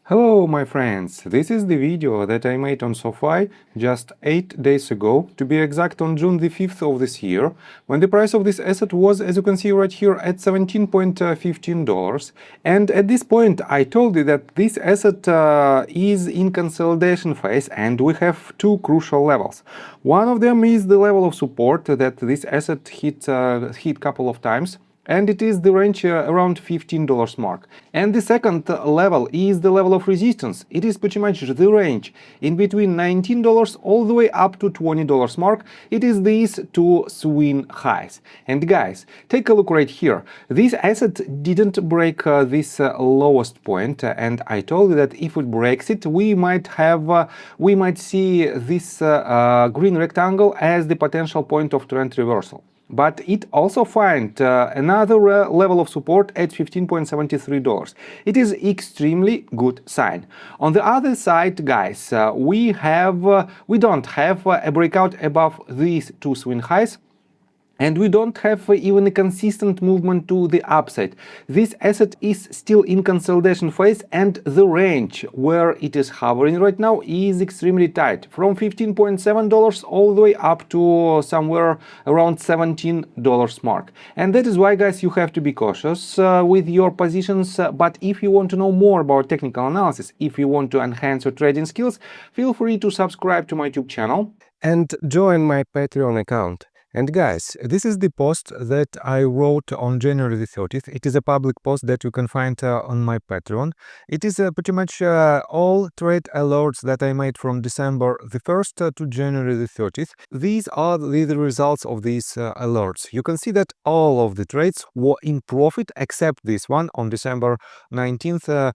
Hello my friends, this is the video that I made on SOFI just 8 days ago, to be exact on June the 5th of this year, when the price of this asset was, as you can see right here, at $17.15. And at this point I told you that this asset is in consolidation phase and we have two crucial levels. One of them is the level of support that this asset hit couple of times, and it is the range around $15 mark. And the second level is the level of resistance. It is pretty much the range in between $19 all the way up to $20 mark. It is these two swing highs. And guys, take a look right here. This asset didn't break this lowest point, and I told you that if it breaks it, we might see this green rectangle as the potential point of trend reversal. But it also finds another level of support at $15.73. It is extremely good sign. On the other side, guys, we don't have a breakout above these two swing highs. And we don't have even a consistent movement to the upside. This asset is still in consolidation phase, and the range where it is hovering right now is extremely tight, from $15.7 all the way up to somewhere around $17 mark. And that is why, guys, you have to be cautious with your positions. But if you want to know more about technical analysis, if you want to enhance your trading skills, feel free to subscribe to my YouTube channel and join my Patreon account. And guys, this is the post that I wrote on January the 30th. It is a public post that you can find on my Patreon. It is pretty much all trade alerts that I made from December the 1st to January the 30th. These are the results of these alerts. You can see that all of the trades were in profit except this one on December 19th.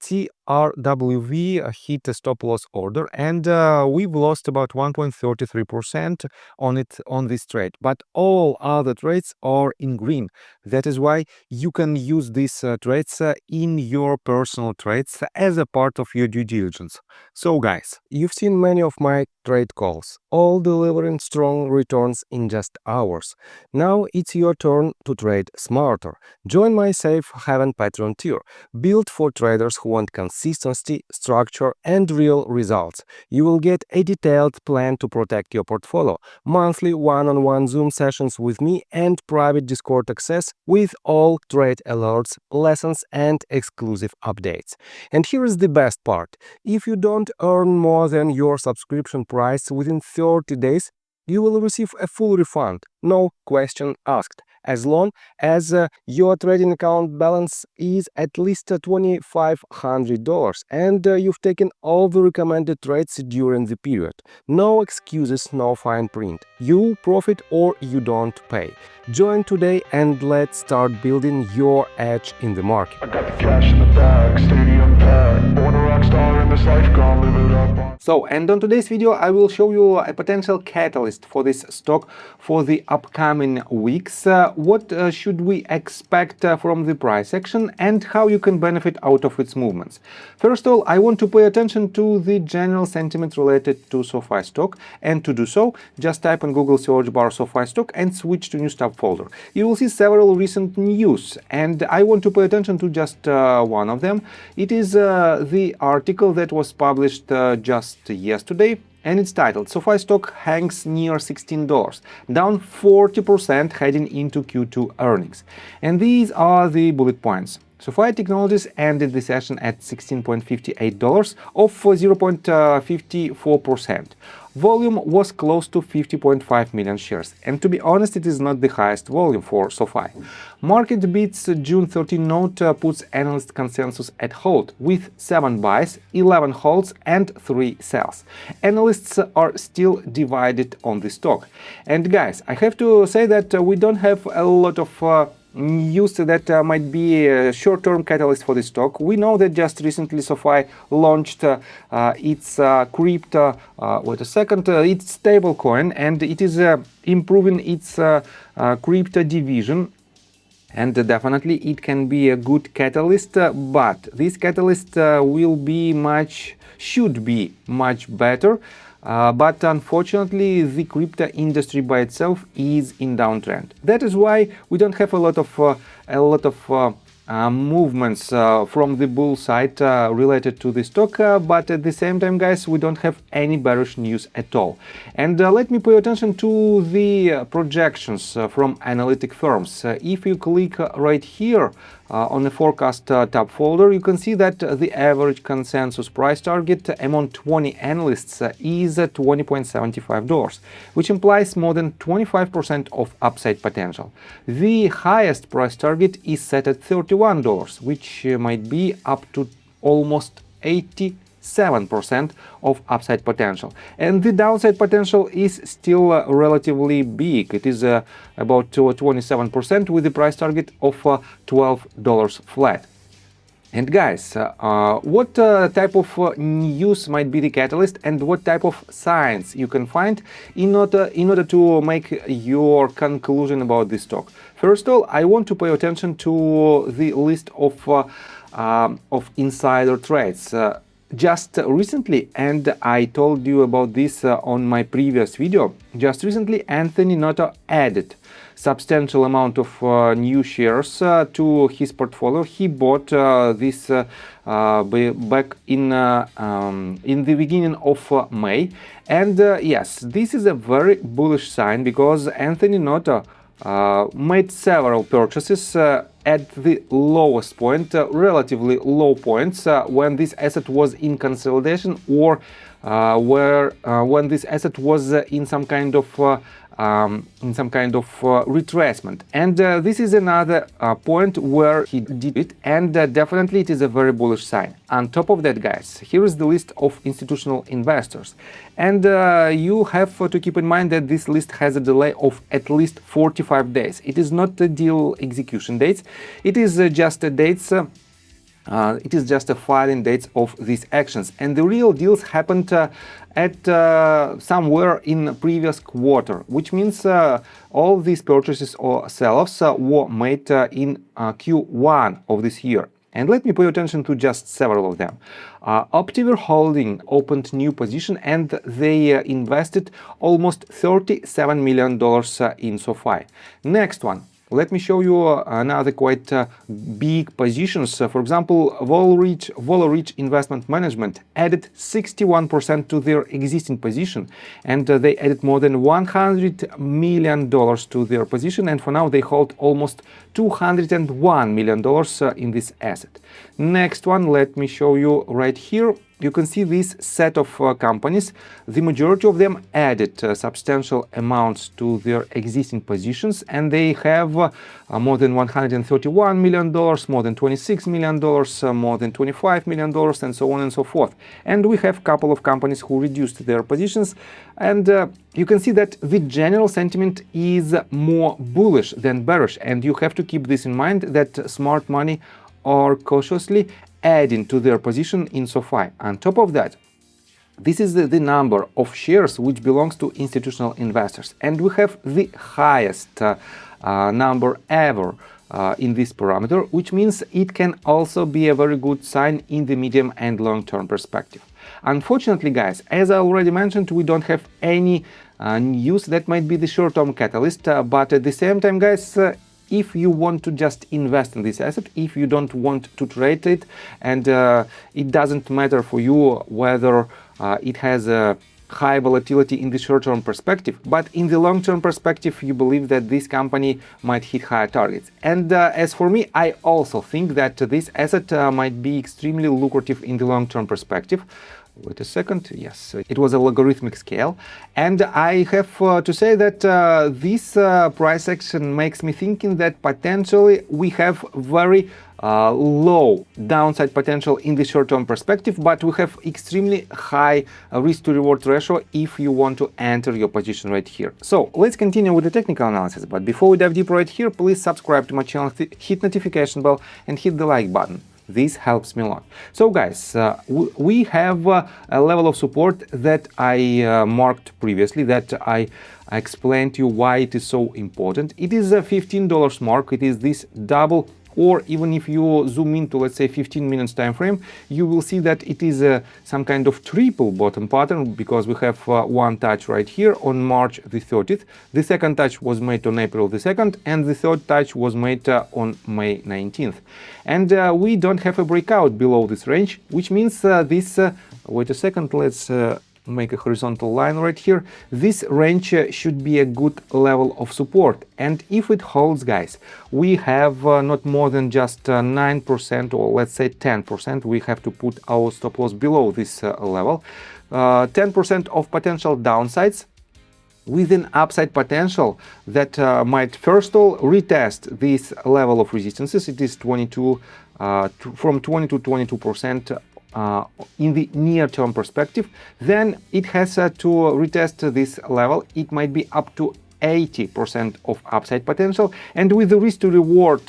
TRWV hit a stop loss order, and we've lost about 1.33% on this trade, but all other trades are in green. That is why you can use these trades in your personal trades as a part of your due diligence. So guys, you've seen many of my trade calls, all delivering strong returns in just hours. Now it's your turn to trade smarter. Join my safe haven Patreon tier, built for traders who want consistency, structure, and real results. You will get a detailed plan to protect your portfolio, monthly one-on-one Zoom sessions with me, and private Discord access with all trade alerts, lessons, and exclusive updates. And here is the best part. If you don't earn more than your subscription price within 30 days, you will receive a full refund, no question asked, as long as your trading account balance is at least $2,500 and you've taken all the recommended trades during the period. No excuses, no fine print. You profit or you don't pay. Join today and let's start building your edge in the market. I got the cash in the bag, stadium packed, born a rock star in this life, gonna live it up. So, and on today's video I will show you a potential catalyst for this stock for the upcoming weeks. What should we expect from the price action and how you can benefit out of its movements. First of all, I want to pay attention to the general sentiment related to SOFI stock, and to do so, just type in Google search bar SOFI stock and switch to news tab folder. You will see several recent news, and I want to pay attention to just one of them. It is the article that was published just yesterday, and it's titled SOFI stock hangs near $16, down 40% heading into Q2 earnings. And these are the bullet points. SOFI Technologies ended the session at $16.58, off 0.54%. Volume was close to 50.5 million shares, and to be honest, it is not the highest volume for SOFI. Market beats June 13 note puts analyst consensus at hold, with 7 buys, 11 holds, and 3 sells. Analysts are still divided on the stock. And guys, I have to say that we don't have a lot of news that might be a short-term catalyst for the stock. We know that just recently SOFI launched its crypto, its stablecoin, and it is improving its crypto division. And definitely it can be a good catalyst, but this catalyst should be much better. But unfortunately, the crypto industry by itself is in downtrend. That is why we don't have a lot of movements from the bull side related to the stock, but at the same time, guys, we don't have any bearish news at all. And let me pay attention to the projections from analytic firms. If you click right here on the forecast tab folder, you can see that the average consensus price target among 20 analysts is $20.75, which implies more than 25% of upside potential. The highest price target is set at $31, which might be up to almost 87% of upside potential. And the downside potential is still relatively big. It is about 27% with the price target of $12 flat. And guys, what type of news might be the catalyst, and what type of signs you can find in order to make your conclusion about this stock? First of all, I want to pay attention to the list of insider trades. Just recently, and I told you about this on my previous video, just recently Anthony Noto added substantial amount of new shares to his portfolio. He bought this back in the beginning of May, and yes, this is a very bullish sign because Anthony Noto made several purchases at the lowest point, relatively low points, when this asset was in consolidation, or when this asset was in some kind of retracement. And this is another point where he did it, and definitely it is a very bullish sign. On top of that, guys, here is the list of institutional investors, and you have to keep in mind that this list has a delay of at least 45 days. It is not the deal execution dates, it is just the dates. It is just a filing dates of these actions, and the real deals happened at somewhere in previous quarter, which means all these purchases or sell-offs were made in Q1 of this year. And let me pay attention to just several of them. Optiver Holding opened new position, and they invested almost $37 million in SOFI. Next one. Let me show you another quite big positions. For example, Wallerich Investment Management added 61% to their existing position, and they added more than $100 million to their position, and for now they hold almost $201 million in this asset. Next one, let me show you right here. You can see this set of companies. The majority of them added substantial amounts to their existing positions, and they have more than $131 million, more than $26 million, more than $25 million, and so on and so forth. And we have a couple of companies who reduced their positions, and you can see that the general sentiment is more bullish than bearish, and you have to keep this in mind that smart money are cautiously adding to their position in SOFI. On top of that, this is the number of shares which belongs to institutional investors, and we have the highest number ever in this parameter, which means it can also be a very good sign in the medium and long-term perspective. Unfortunately, guys, as I already mentioned, we don't have any news that might be the short-term catalyst, but at the same time, guys, if you want to just invest in this asset, if you don't want to trade it, and it doesn't matter for you whether it has a high volatility in the short-term perspective, but in the long-term perspective, you believe that this company might hit higher targets. And as for me, I also think that this asset might be extremely lucrative in the long-term perspective. Wait a second, yes, it was a logarithmic scale, and I have to say that this price action makes me thinking that potentially we have very low downside potential in the short-term perspective, but we have extremely high risk-to-reward ratio if you want to enter your position right here. So let's continue with the technical analysis, but before we dive deeper right here, please subscribe to my channel, hit notification bell, and hit the like button. This helps me a lot. So guys, we have a level of support that I marked previously, that I explained to you why it is so important. It is a $15 mark. It is this double or even if you zoom into, let's say, 15 minutes time frame, you will see that it is some kind of triple bottom pattern, because we have one touch right here on March the 30th, the second touch was made on April the 2nd, and the third touch was made on May 19th. And we don't have a breakout below this range, which means this, wait a second, let's make a horizontal line right here. This range should be a good level of support, and if it holds, guys, we have not more than just 9%, or let's say 10%. We have to put our stop loss below this level. 10% of potential downsides with an upside potential that might first of all retest this level of resistances. It is 22 from 20 to 22% in the near-term perspective. Then it has to retest this level. It might be up to 80% of upside potential, and with the risk to reward,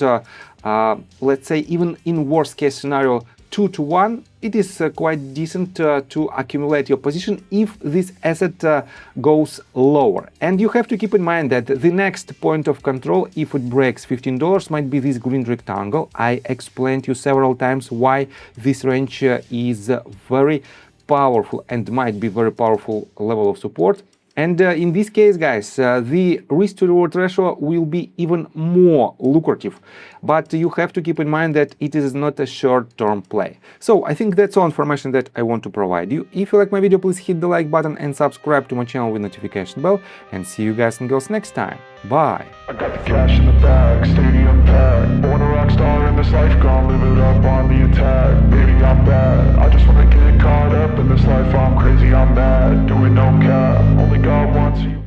let's say even in worst case scenario 2 to 1, it is quite decent to accumulate your position if this asset goes lower. And you have to keep in mind that the next point of control, if it breaks $15, might be this green rectangle. I explained to you several times why this range is very powerful and might be very powerful level of support. And in this case, guys, the risk to reward ratio will be even more lucrative, but you have to keep in mind that it is not a short-term play. So I think that's all information that I want to provide you. If you like my video, please hit the like button and subscribe to my channel with notification bell, and see you guys and girls next time. Bye. I got the cash in the bag, stadium packed. Born a rock star in this life, gonna live it up on the attack. Baby, I'm bad, I just wanna get caught up in this life. I'm crazy, I'm mad, doing no cap. Only God wants you.